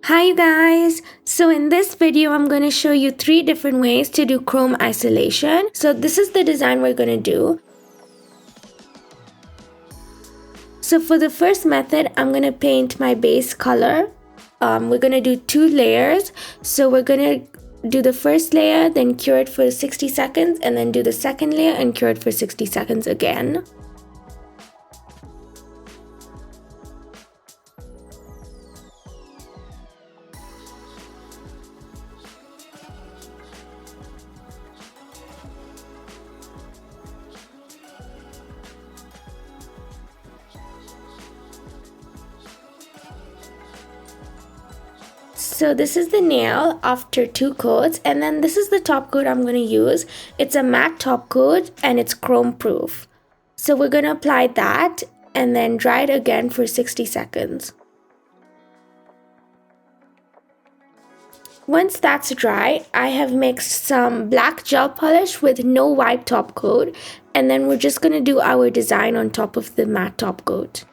Hi you guys! So in this video I'm going to show you 3 different ways to do chrome isolation. So this is the design we're going to do. So for the first method I'm going to paint my base color. We're going to do 2 layers. So we're going to do the first layer, then cure it for 60 seconds, and then do the second layer and cure it for 60 seconds again. So this is the nail after 2 coats, and then this is the top coat I'm going to use. It's a matte top coat and it's chrome proof. So we're going to apply that and then dry it again for 60 seconds. Once that's dry, I have mixed some black gel polish with no wipe top coat, and then we're just going to do our design on top of the matte top coat.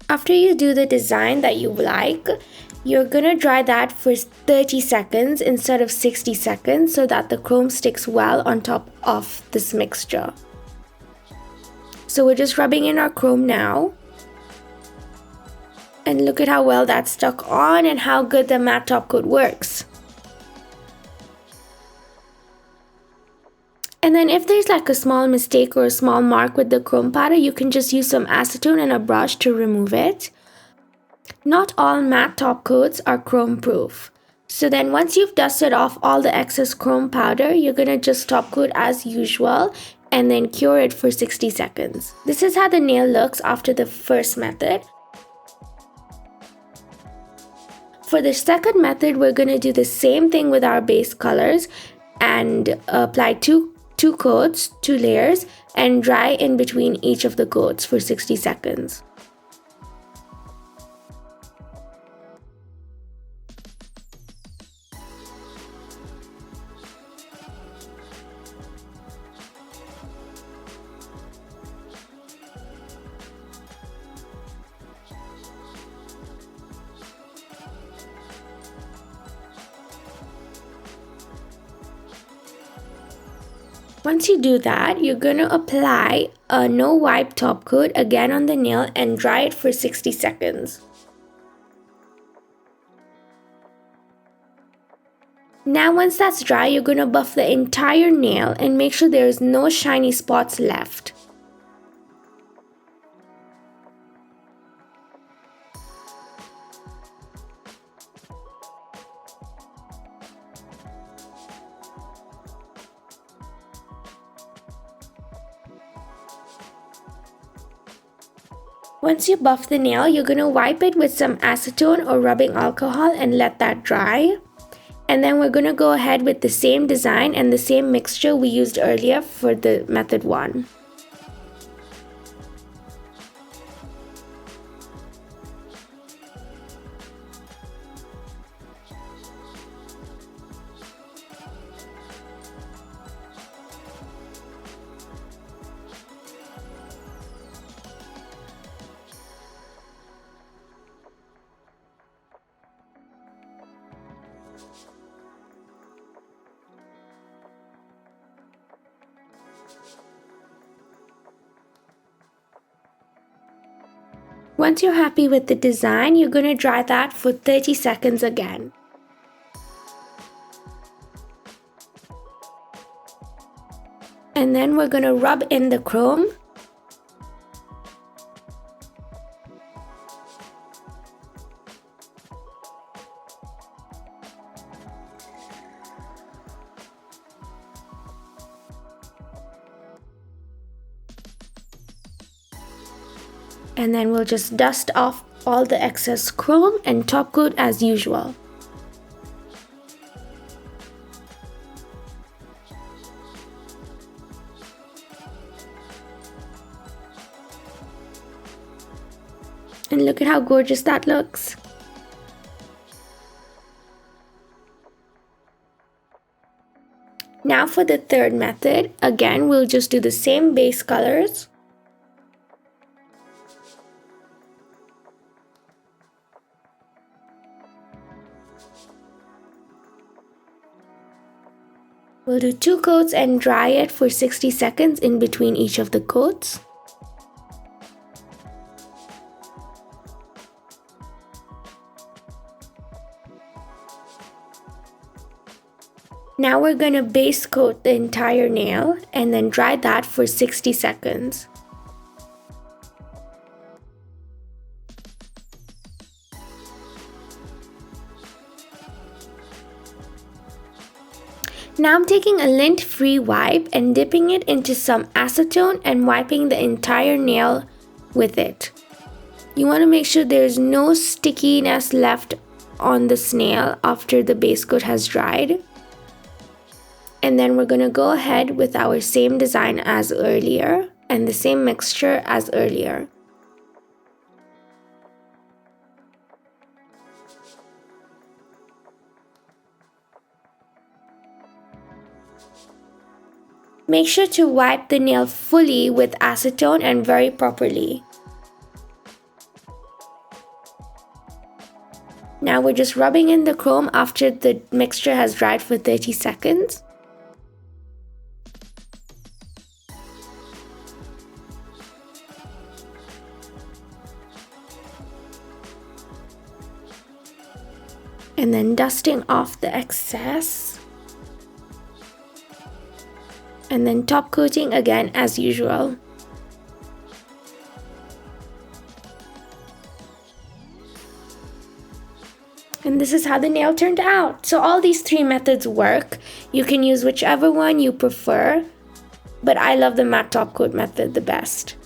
After you do the design that you like, you're gonna dry that for 30 seconds instead of 60 seconds so that the chrome sticks well on top of this mixture. So we're just rubbing in our chrome now. And look at how well that's stuck on and how good the matte top coat works. And then if there's like a small mistake or a small mark with the chrome powder, you can just use some acetone and a brush to remove it. Not all matte top coats are chrome proof. So then once you've dusted off all the excess chrome powder, you're going to just top coat as usual and then cure it for 60 seconds. This is how the nail looks after the first method. For the second method, we're going to do the same thing with our base colors and apply two coats, 2 layers, and dry in between each of the coats for 60 seconds. Once you do that, you're going to apply a no wipe top coat again on the nail and dry it for 60 seconds. Now once that's dry, you're going to buff the entire nail and make sure there's no shiny spots left. Once you buff the nail, you're going to wipe it with some acetone or rubbing alcohol and let that dry. And then we're going to go ahead with the same design and the same mixture we used earlier for the method 1. Once you're happy with the design, you're going to dry that for 30 seconds again. And then we're going to rub in the chrome. And then we'll just dust off all the excess chrome and top coat as usual. And look at how gorgeous that looks. Now for the third method, again, we'll just do the same base colors. We'll do 2 coats and dry it for 60 seconds in between each of the coats. Now we're going to base coat the entire nail and then dry that for 60 seconds. Now I'm taking a lint-free wipe and dipping it into some acetone and wiping the entire nail with it. You want to make sure there's no stickiness left on the nail after the base coat has dried. And then we're going to go ahead with our same design as earlier and the same mixture as earlier. Make sure to wipe the nail fully with acetone and very properly. Now we're just rubbing in the chrome after the mixture has dried for 30 seconds. And then dusting off the excess. And then top coating again as usual. And this is how the nail turned out. So all these 3 methods work. You can use whichever one you prefer, but I love the matte top coat method the best.